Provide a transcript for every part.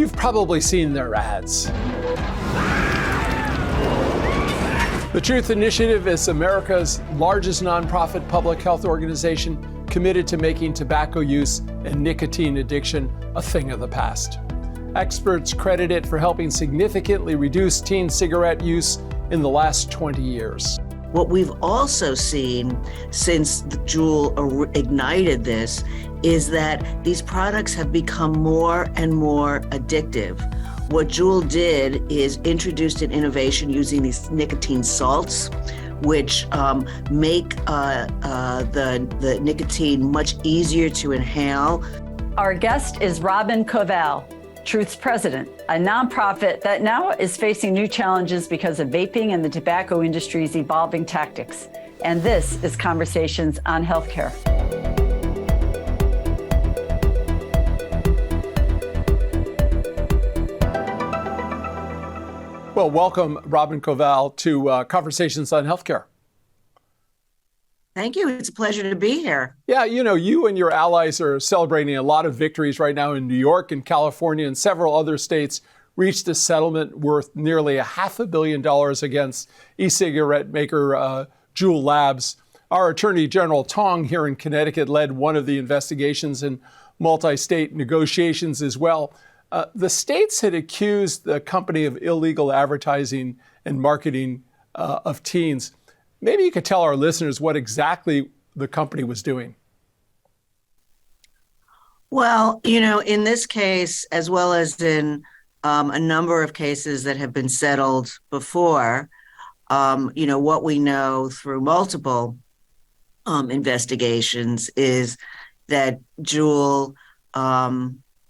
You've probably seen their ads. The Truth Initiative is America's largest nonprofit public health organization committed to making tobacco use and nicotine addiction a thing of the past. Experts credit it for helping significantly reduce teen cigarette use in the last 20 years. What we've also seen since Juul ignited this is that these products have become more and more addictive. What Juul did is introduced an innovation using these nicotine salts, which make the nicotine much easier to inhale. Our guest is Robin Koval, Truth's president, a nonprofit that now is facing new challenges because of vaping and the tobacco industry's evolving tactics. And this is Conversations on Healthcare. Well, welcome, Robin Koval, to Conversations on Healthcare. Thank you. It's a pleasure to be here. Yeah, you and your allies are celebrating a lot of victories right now in New York and California, and several other states reached a settlement worth nearly $500 million against e-cigarette maker Juul Labs. Our Attorney General Tong here in Connecticut led one of the investigations in multi-state negotiations as well. The states had accused the company of illegal advertising and marketing of teens. Maybe you could tell our listeners what exactly the company was doing. Well, in this case, as well as in a number of cases that have been settled before, what we know through multiple investigations is that Juul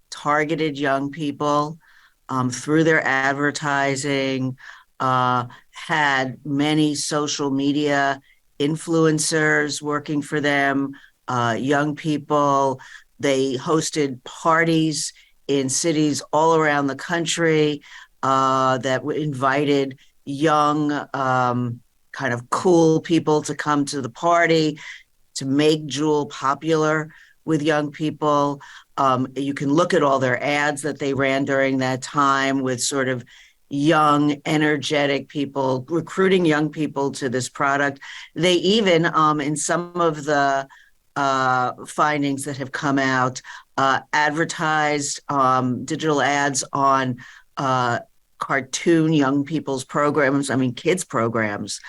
targeted young people through their advertising, had many social media influencers working for them, young people. They hosted parties in cities all around the country that invited young, kind of cool people to come to the party to make Juul popular with young people. You can look at all their ads that they ran during that time with sort of young, energetic people, recruiting young people to this product. They even, in some of the findings that have come out, advertised digital ads on cartoon young people's programs, kids programs.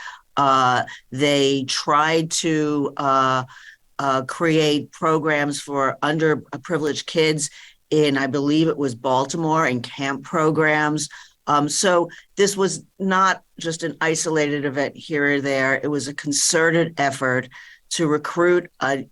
They tried to create programs for underprivileged kids in, I believe it was Baltimore, and camp programs. So this was not just an isolated event here or there. It was a concerted effort to recruit a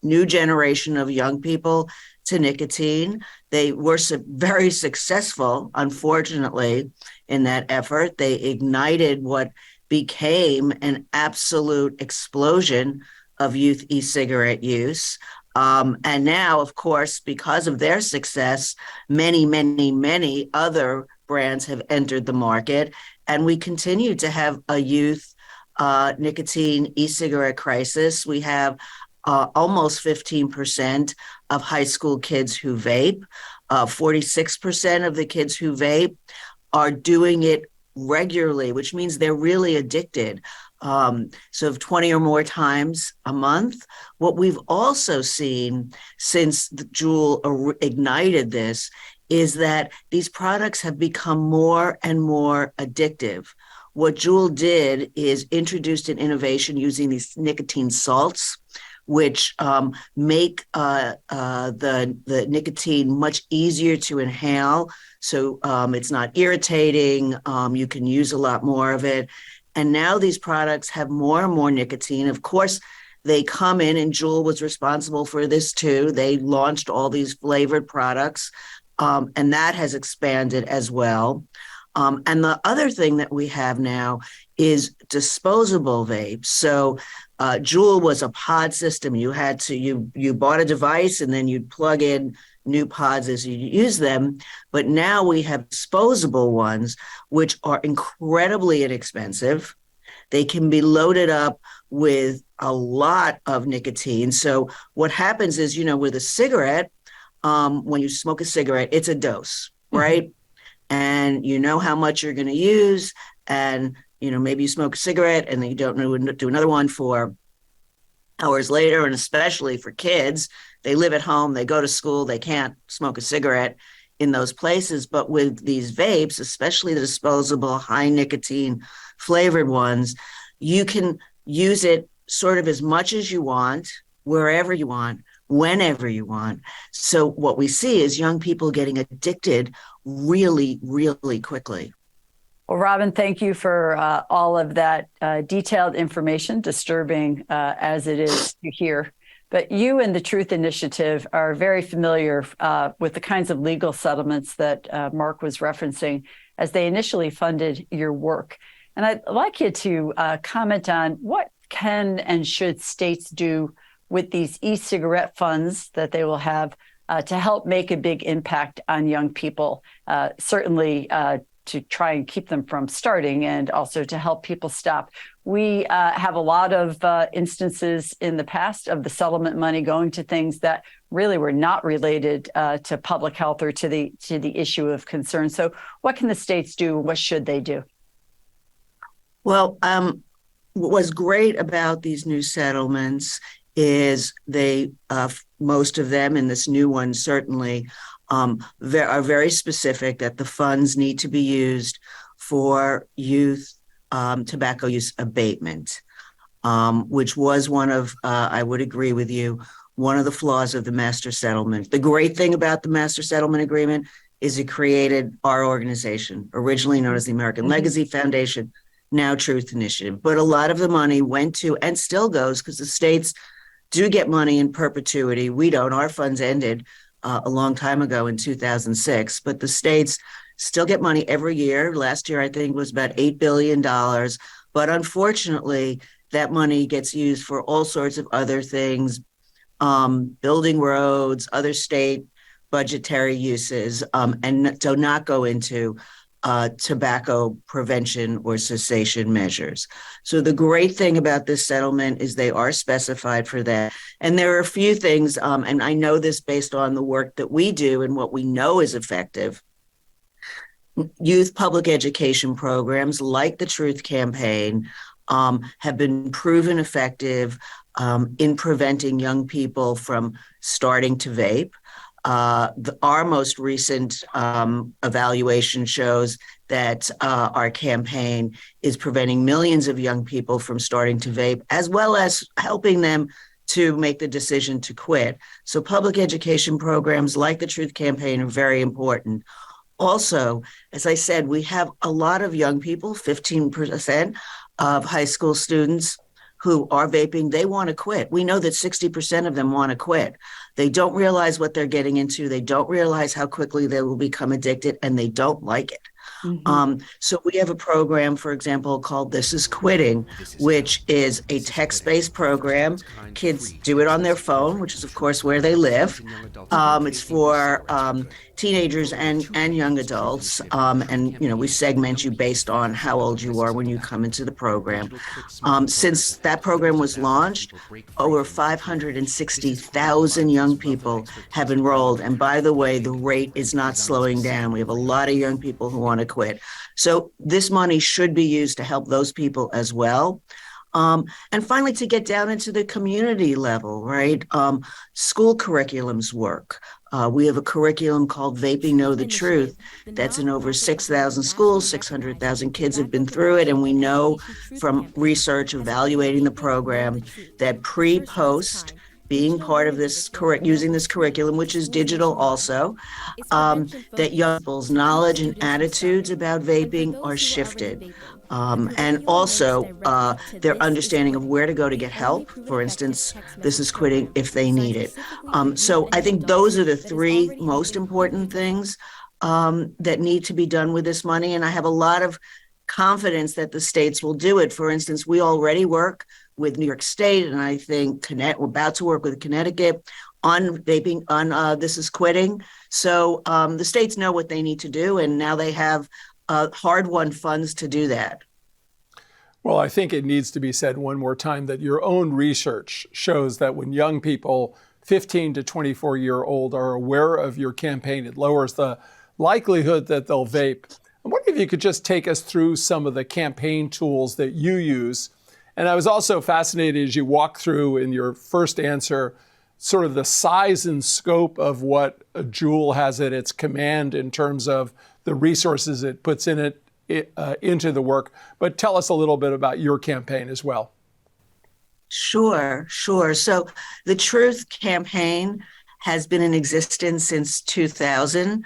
new generation of young people to nicotine. They were very successful, unfortunately, in that effort. They ignited what became an absolute explosion of youth e-cigarette use. And now, of course, because of their success, many, many, many other brands have entered the market, and we continue to have a youth nicotine e-cigarette crisis. We have almost 15% of high school kids who vape. 46% of the kids who vape are doing it regularly, which means they're really addicted. So 20 or more times a month. What we've also seen since Juul ignited this is that these products have become more and more addictive. What Juul did is introduced an innovation using these nicotine salts, which make the nicotine much easier to inhale. So it's not irritating. You can use a lot more of it. And now these products have more and more nicotine. Of course, they come in, and Juul was responsible for this too. They launched all these flavored products, and that has expanded as well. And the other thing that we have now is disposable vapes. So Juul was a pod system. You had to, you bought a device and then you'd plug in new pods as you use them. But now we have disposable ones, which are incredibly inexpensive. They can be loaded up with a lot of nicotine. So what happens is, with a cigarette, when you smoke a cigarette, it's a dose. right? And you know how much you're going to use, and maybe you smoke a cigarette and then you don't know do another one for hours later. And especially for kids, they live at home, they go to school, they can't smoke a cigarette in those places. But with these vapes, especially the disposable high nicotine flavored ones, you can use it sort of as much as you want, wherever you want, whenever you want. So what we see is young people getting addicted really, really quickly. Well, Robin, thank you for all of that detailed information, disturbing as it is to hear. But you and the Truth Initiative are very familiar with the kinds of legal settlements that Mark was referencing as they initially funded your work. And I'd like you to comment on what can and should states do with these e-cigarette funds that they will have to help make a big impact on young people, certainly to try and keep them from starting and also to help people stop. We have a lot of instances in the past of the settlement money going to things that really were not related to public health or to the issue of concern. So what can the states do? What should they do? Well, what was great about these new settlements is they, most of them, and this new one certainly, are very specific that the funds need to be used for youth tobacco use abatement, which was one of, I would agree with you, one of the flaws of the master settlement. The great thing about the master settlement agreement is it created our organization, originally known as the American Legacy Foundation, now Truth Initiative. But a lot of the money went to, and still goes, because the states do get money in perpetuity. We don't. Our funds ended a long time ago in 2006, but the states still get money every year. Last year, I think, was about $8 billion. But unfortunately, that money gets used for all sorts of other things, building roads, other state budgetary uses, and do not go into tobacco prevention or cessation measures. So the great thing about this settlement is they are specified for that. And there are a few things, and I know this based on the work that we do and what we know is effective. Youth public education programs like the Truth Campaign have been proven effective in preventing young people from starting to vape. Our most recent evaluation shows that our campaign is preventing millions of young people from starting to vape, as well as helping them to make the decision to quit. So public education programs like the Truth Campaign are very important. Also, as I said, we have a lot of young people, 15% of high school students who are vaping. They want to quit. We know that 60% of them want to quit. They don't realize what they're getting into. They don't realize how quickly they will become addicted, and they don't like it. So we have a program, for example, called This Is Quitting, which is a text-based program. Kids do it on their phone, which is, of course, where they live. It's for teenagers and young adults. And, we segment you based on how old you are when you come into the program. Since that program was launched, over 560,000 young people have enrolled. And by the way, the rate is not slowing down. We have a lot of young people who want to quit. So this money should be used to help those people as well. And finally, to get down into the community level, right? School curriculums work. We have a curriculum called Vaping Know the Truth that's in over 6,000 schools. 600,000 kids have been through it. And we know from research evaluating the program that pre-post being part of this, using this curriculum, which is digital also, that young people's knowledge and attitudes about vaping are shifted. And also their understanding of where to go to get help. For instance, This Is Quitting if they need it. So I think those are the three most important things that need to be done with this money. And I have a lot of confidence that the states will do it. For instance, we already work with New York State, and I think we're about to work with Connecticut on vaping, on This Is Quitting. So the states know what they need to do, and now they have hard-won funds to do that. Well, I think it needs to be said one more time that your own research shows that when young people 15 to 24-year-old are aware of your campaign, it lowers the likelihood that they'll vape. I'm wondering if you could just take us through some of the campaign tools that you use. And I was also fascinated as you walk through in your first answer, sort of the size and scope of what Juul has at its command in terms of the resources it puts in into the work. But tell us a little bit about your campaign as well. Sure. So the Truth campaign has been in existence since 2000.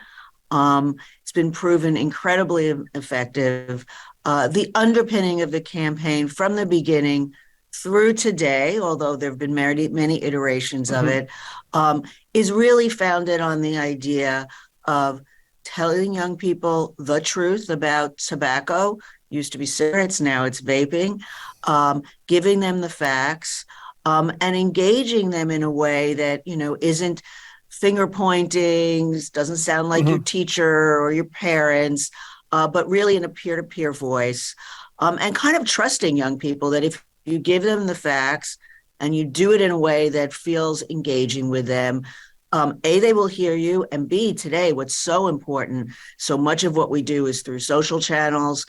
It's been proven incredibly effective. The underpinning of the campaign from the beginning through today, although there have been many iterations of it, is really founded on the idea of telling young people the truth about tobacco. Used to be cigarettes, now it's vaping, giving them the facts, and engaging them in a way that, isn't finger pointing, doesn't sound like your teacher or your parents, but really in a peer-to-peer voice, and kind of trusting young people that if you give them the facts and you do it in a way that feels engaging with them, A, they will hear you, and B, today, what's so important, so much of what we do is through social channels,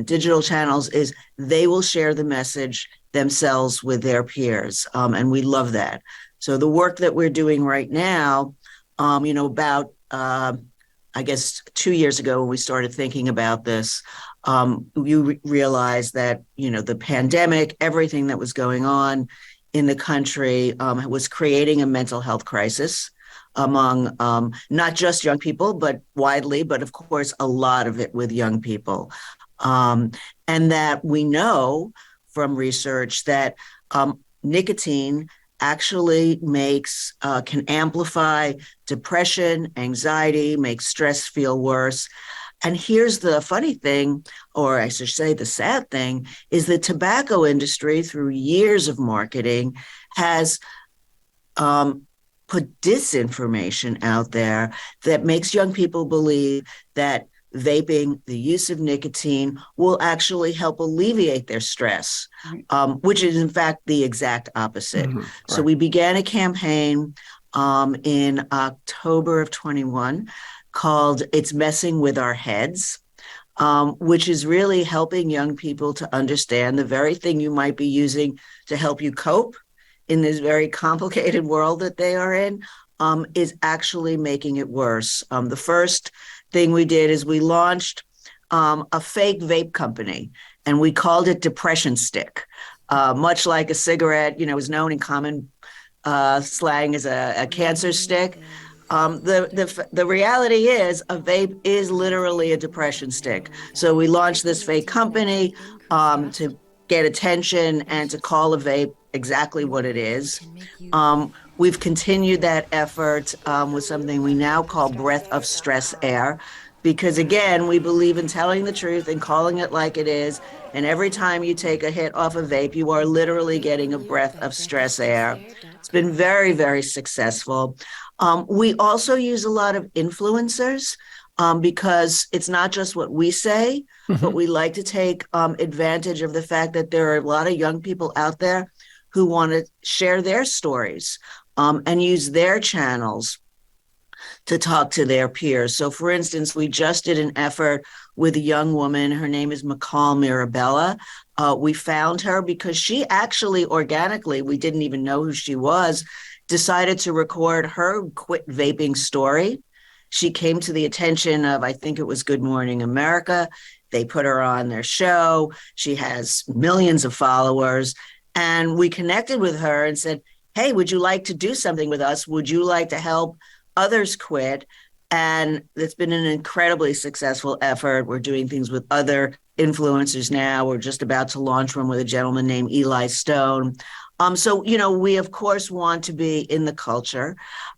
digital channels, is they will share the message themselves with their peers. And we love that. So the work that we're doing right now, about, I guess, 2 years ago when we started thinking about this, you realize that, the pandemic, everything that was going on in the country was creating a mental health crisis among not just young people, but widely, but of course, a lot of it with young people. And that we know from research that nicotine actually can amplify depression, anxiety, makes stress feel worse. And here's the funny thing, or I should say the sad thing, is the tobacco industry, through years of marketing, has put disinformation out there that makes young people believe that vaping, the use of nicotine, will actually help alleviate their stress, which is in fact the exact opposite. Right. So we began a campaign in October of 21 called It's Messing With Our Heads, which is really helping young people to understand the very thing you might be using to help you cope in this very complicated world that they are in, is actually making it worse. The first thing we did is we launched a fake vape company, and we called it Depression Stick, much like a cigarette, is known in common slang as a cancer stick. The reality is a vape is literally a depression stick. So we launched this fake company to get attention and to call a vape exactly what it is. We've continued that effort with something we now call Breath of Stress Air, because again, we believe in telling the truth and calling it like it is. And every time you take a hit off a vape, you are literally getting a breath of stress air. It's been very, very successful. We also use a lot of influencers because it's not just what we say, but we like to take advantage of the fact that there are a lot of young people out there who want to share their stories and use their channels to talk to their peers. So for instance, we just did an effort with a young woman. Her name is McCall Mirabella. We found her because she actually organically, we didn't even know who she was, decided to record her quit vaping story. She came to the attention of, I think it was Good Morning America. They put her on their show. She has millions of followers. And we connected with her and said, hey, would you like to do something with us? Would you like to help others quit? And it's been an incredibly successful effort. We're doing things with other influencers now. We're just about to launch one with a gentleman named Eli Stone. So, we, of course, want to be in the culture.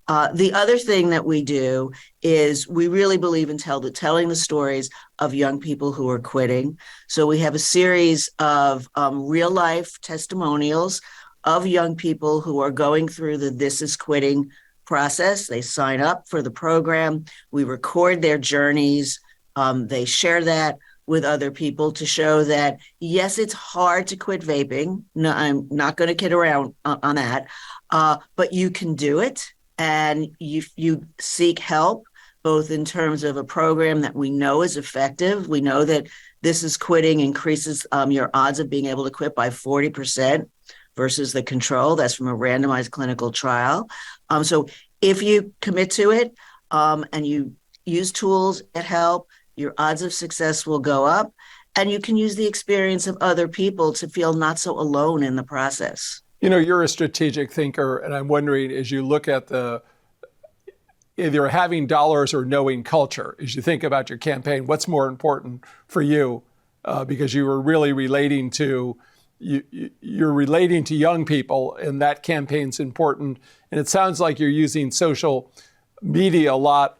The other thing that we do is we really believe in telling the stories of young people who are quitting. So we have a series of real life testimonials of young people who are going through the This Is Quitting process. They sign up for the program. We record their journeys. They share that with other people to show that, yes, it's hard to quit vaping. No, I'm not going to kid around on that, but you can do it, and you seek help. both in terms of a program that we know is effective. We know that this is quitting increases your odds of being able to quit by 40% versus the control. That's from a randomized clinical trial. So if you commit to it and you use tools that help, your odds of success will go up, and you can use the experience of other people to feel not so alone in the process. You know, you're a strategic thinker, and I'm wondering, as you look at the either having dollars or knowing culture, as you think about your campaign, what's more important for you? Because you were really relating to you're relating to young people, and that campaign's important. And it sounds like you're using social media a lot.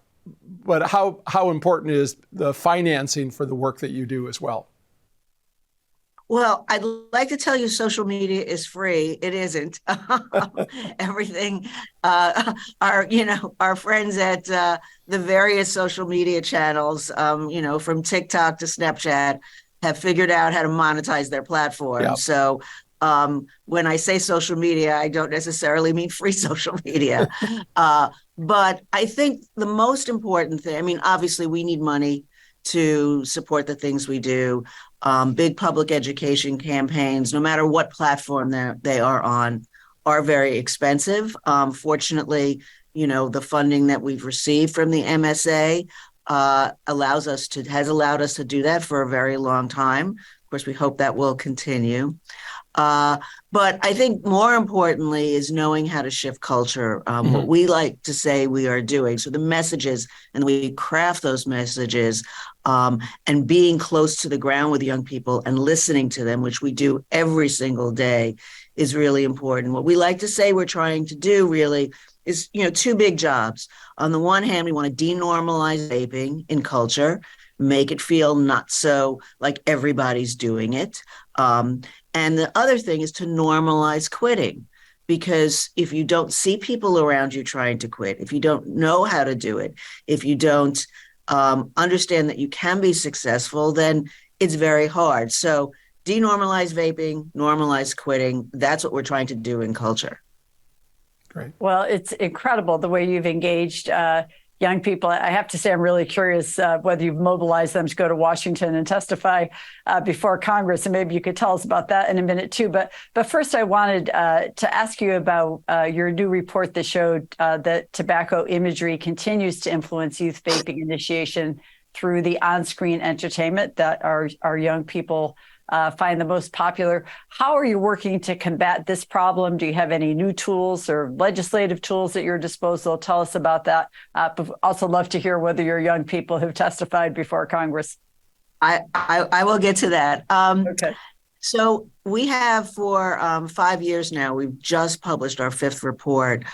But how important is the financing for the work that you do as well? Well, I'd like to tell you social media is free. It isn't. Everything, our friends at the various social media channels, from TikTok to Snapchat, have figured out how to monetize their platform. Yep. So when I say social media, I don't necessarily mean free social media. But I think the most important thing, I mean, obviously we need money to support the things we do. Big public education campaigns, no matter what platform they are on, are very expensive. Fortunately, the funding that we've received from the MSA has allowed us to do that for a very long time. Of course, we hope that will continue. But I think more importantly is knowing how to shift culture, what we like to say we are doing. So the messages, and we craft those messages, and being close to the ground with young people and listening to them, which we do every single day, is really important. What we like to say we're trying to do really is, two big jobs. On the one hand, we want to denormalize vaping in culture, make it feel not so like everybody's doing it. And the other thing is to normalize quitting, because if you don't see people around you trying to quit, if you don't know how to do it, if you don't understand that you can be successful, then it's very hard. So denormalize vaping, normalize quitting. That's what we're trying to do in culture. Great. Well, it's incredible the way you've engaged young people. I have to say, I'm really curious whether you've mobilized them to go to Washington and testify before Congress, and maybe you could tell us about that in a minute too. But first, I wanted to ask you about your new report that showed that tobacco imagery continues to influence youth vaping initiation through the on-screen entertainment that our young people find the most popular. How are you working to combat this problem? Do you have any new tools or legislative tools at your disposal? Tell us about that. But also love to hear whether your young people have testified before Congress. I will get to that. Okay. So we have for 5 years now, we've just published our 5th report,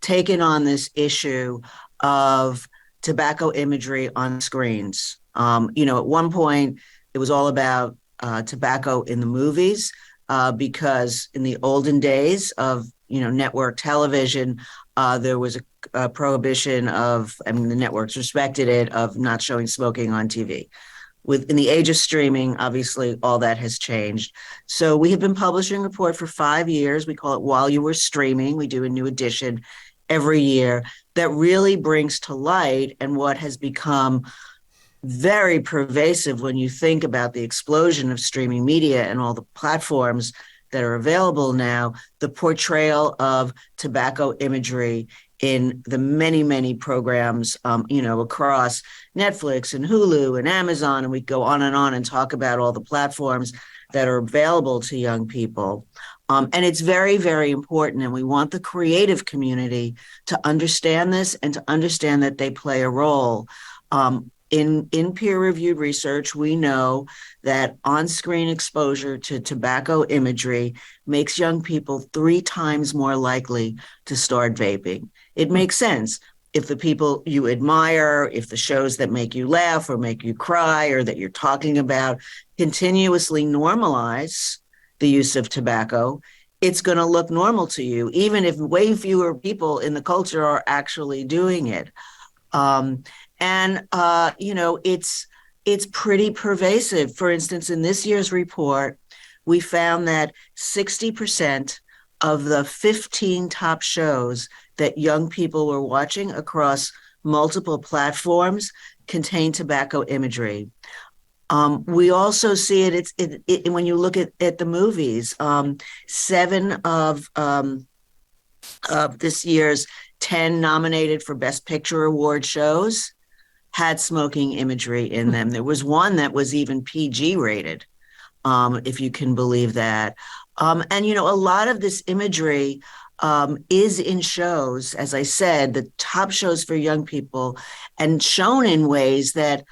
taken on this issue of tobacco imagery on screens. At one point, it was all about tobacco in the movies, because in the olden days of network television, there was a prohibition of, the networks respected it, of not showing smoking on TV. In the age of streaming, obviously, all that has changed. So we have been publishing a report for 5 years. We call it While You Were Streaming. We do a new edition every year that really brings to light, and what has become very pervasive when you think about the explosion of streaming media and all the platforms that are available now, the portrayal of tobacco imagery in the many, many programs, across Netflix and Hulu and Amazon, and we go on and talk about all the platforms that are available to young people. And it's very, very important. And we want the creative community to understand this and to understand that they play a role. In peer-reviewed research, we know that on-screen exposure to tobacco imagery makes young people 3 times more likely to start vaping. It makes sense. If the people you admire, if the shows that make you laugh or make you cry or that you're talking about continuously normalize the use of tobacco, it's going to look normal to you, even if way fewer people in the culture are actually doing it. It's pretty pervasive. For instance, in this year's report, we found that 60% of the 15 top shows that young people were watching across multiple platforms contain tobacco imagery. We also see it when you look at the movies. 7 of this year's 10 nominated for Best Picture award shows had smoking imagery in them. There was one that was even PG rated, if you can believe that. And, a lot of this imagery is in shows, as I said, the top shows for young people, and shown in ways that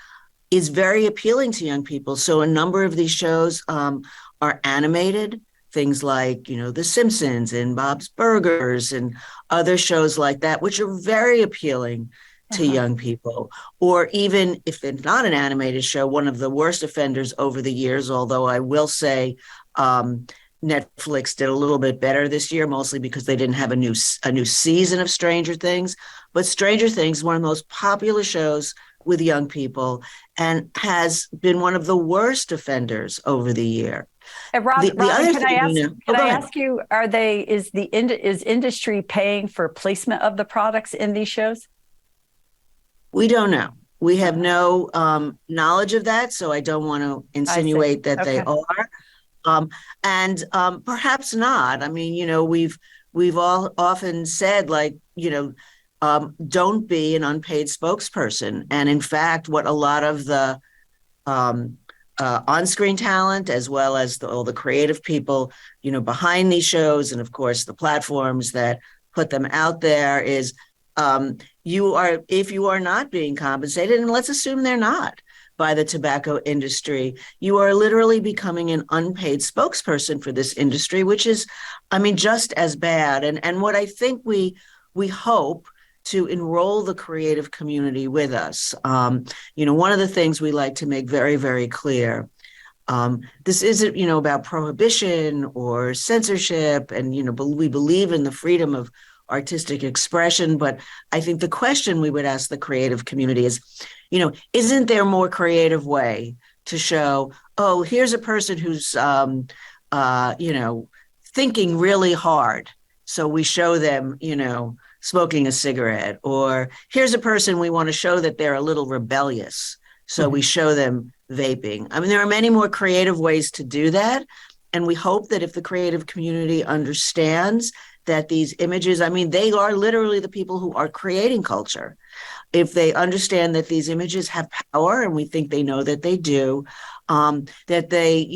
is very appealing to young people. So a number of these shows are animated, things like, The Simpsons and Bob's Burgers and other shows like that, which are very appealing to young people. Or even if it's not an animated show, one of the worst offenders over the years, although I will say Netflix did a little bit better this year, mostly because they didn't have a new season of Stranger Things. But Stranger Things is one of the most popular shows with young people and has been one of the worst offenders over the year. Robin, can I ask you, is industry paying for placement of the products in these shows? We don't know. We have no knowledge of that, so I don't want to insinuate that they are. And perhaps not. I mean, we've all often said, like, don't be an unpaid spokesperson. And in fact, what a lot of the on-screen talent, as well as all the creative people, behind these shows, and of course the platforms that put them out there, is if you are not being compensated, and let's assume they're not, by the tobacco industry, you are literally becoming an unpaid spokesperson for this industry, which is, just as bad. And what I think we hope to enroll the creative community with us. One of the things we like to make very, very clear, this isn't, about prohibition or censorship, and, we believe in the freedom of artistic expression. But I think the question we would ask the creative community is, isn't there a more creative way to show, oh, here's a person who's, thinking really hard. So we show them, smoking a cigarette, or here's a person we want to show that they're a little rebellious. So we show them vaping. There are many more creative ways to do that. And we hope that if the creative community understands that these images, they are literally the people who are creating culture. If they understand that these images have power, and we think they know that they do, that they,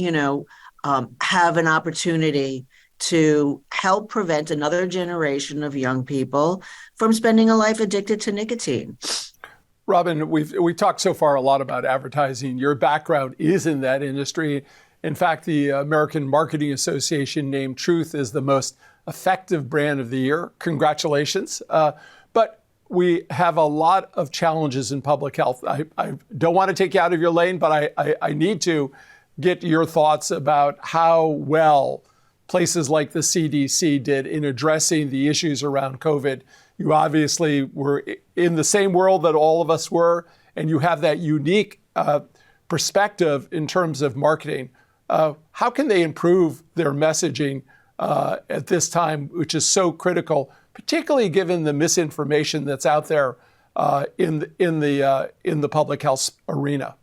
have an opportunity to help prevent another generation of young people from spending a life addicted to nicotine. Robin, we talked so far a lot about advertising. Your background is in that industry. In fact, the American Marketing Association named Truth as the most effective brand of the year. Congratulations. But we have a lot of challenges in public health. I don't want to take you out of your lane, but I need to get your thoughts about how well places like the CDC did in addressing the issues around COVID. You obviously were in the same world that all of us were, and you have that unique perspective in terms of marketing. How can they improve their messaging at this time, which is so critical, particularly given the misinformation that's out there in the public health arena?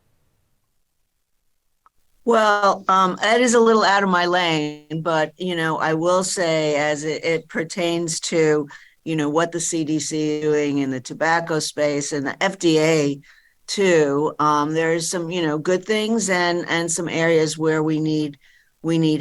Well, that is a little out of my lane, but, I will say, as it pertains to, what the CDC is doing in the tobacco space and the FDA too, there's some, good things and some areas where we need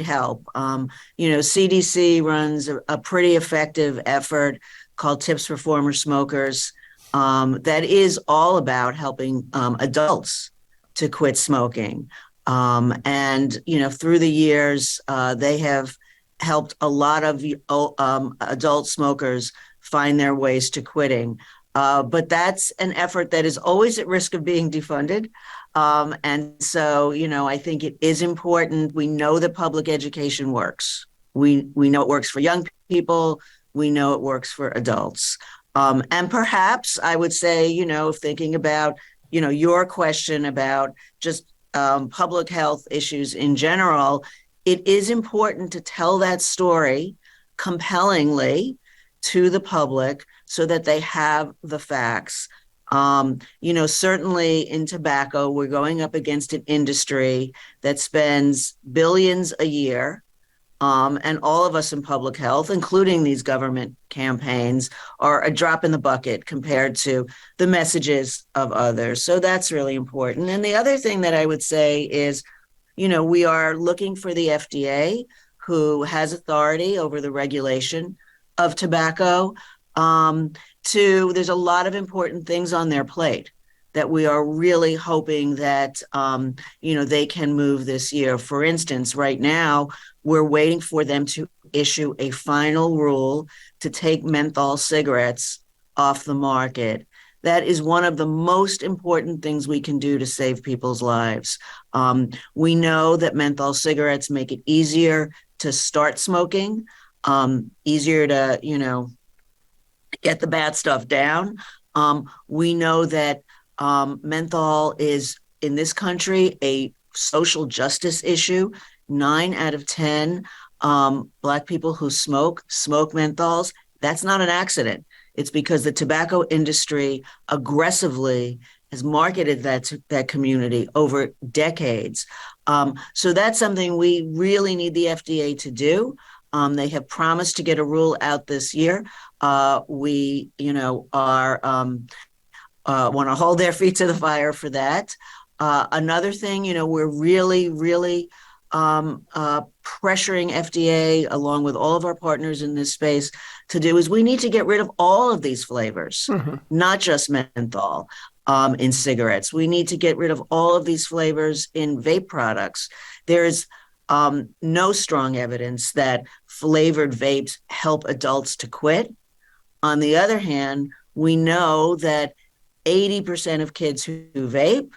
help. CDC runs a pretty effective effort called Tips for Former Smokers that is all about helping adults to quit smoking. And, through the years, they have helped a lot of adult smokers find their ways to quitting. But that's an effort that is always at risk of being defunded. And so, I think it is important. We know that public education works. We know it works for young people. We know it works for adults. And perhaps I would say, thinking about, your question about just public health issues in general, it is important to tell that story compellingly to the public so that they have the facts. Certainly in tobacco, we're going up against an industry that spends billions a year. And all of us in public health, including these government campaigns, are a drop in the bucket compared to the messages of others. So that's really important. And the other thing that I would say is, we are looking for the FDA, who has authority over the regulation of tobacco, there's a lot of important things on their plate that we are really hoping that, they can move this year. For instance, right now, we're waiting for them to issue a final rule to take menthol cigarettes off the market. That is one of the most important things we can do to save people's lives. We know that menthol cigarettes make it easier to start smoking, easier to, get the bad stuff down. We know that menthol is, in this country, a social justice issue. 9 out of 10 Black people who smoke menthols. That's not an accident. It's because the tobacco industry aggressively has marketed that community over decades. So that's something we really need the FDA to do. They have promised to get a rule out this year. We, want to hold their feet to the fire for that. Another thing, we're really, really pressuring FDA, along with all of our partners in this space, to do is we need to get rid of all of these flavors, not just menthol in cigarettes. We need to get rid of all of these flavors in vape products. There's no strong evidence that flavored vapes help adults to quit. On the other hand, we know that 80% of kids who vape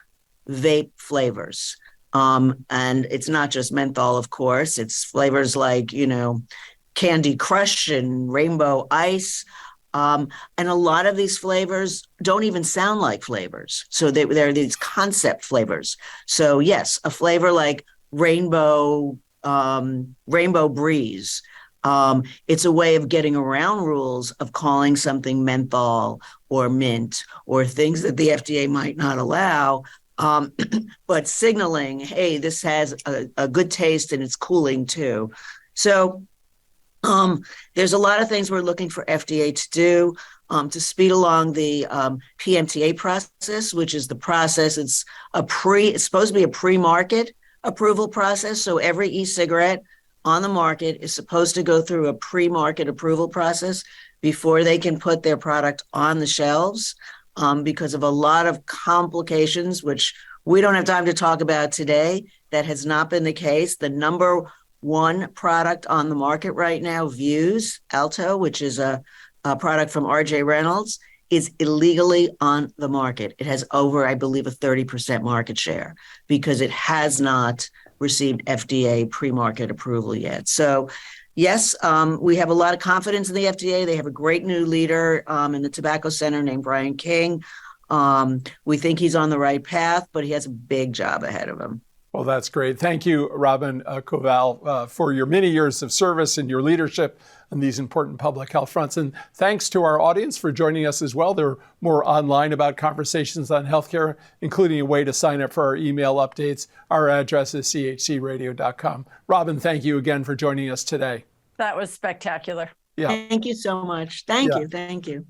flavors. And it's not just menthol, of course. It's flavors like, Candy Crush and Rainbow Ice. And a lot of these flavors don't even sound like flavors. So they're these concept flavors. So yes, a flavor like Rainbow Breeze. It's a way of getting around rules of calling something menthol or mint or things that the FDA might not allow, but signaling, hey, this has a good taste and it's cooling too. So there's a lot of things we're looking for FDA to do to speed along the PMTA process, which is the process. It's supposed to be a pre-market approval process. So every e-cigarette on the market is supposed to go through a pre-market approval process before they can put their product on the shelves, because of a lot of complications, which we don't have time to talk about today. That has not been the case. The number one product on the market right now, Vuse Alto, which is a product from RJ Reynolds, is illegally on the market. It has over, I believe, a 30% market share because it has not received FDA pre-market approval yet. So yes, we have a lot of confidence in the FDA. They have a great new leader in the Tobacco Center named Brian King. We think he's on the right path, but he has a big job ahead of him. Well, that's great. Thank you, Robin Koval, for your many years of service and your leadership on these important public health fronts. And thanks to our audience for joining us as well. There are more online about conversations on healthcare, including a way to sign up for our email updates. Our address is chcradio.com. Robin, thank you again for joining us today. That was spectacular. Yeah. Thank you so much. Thank you.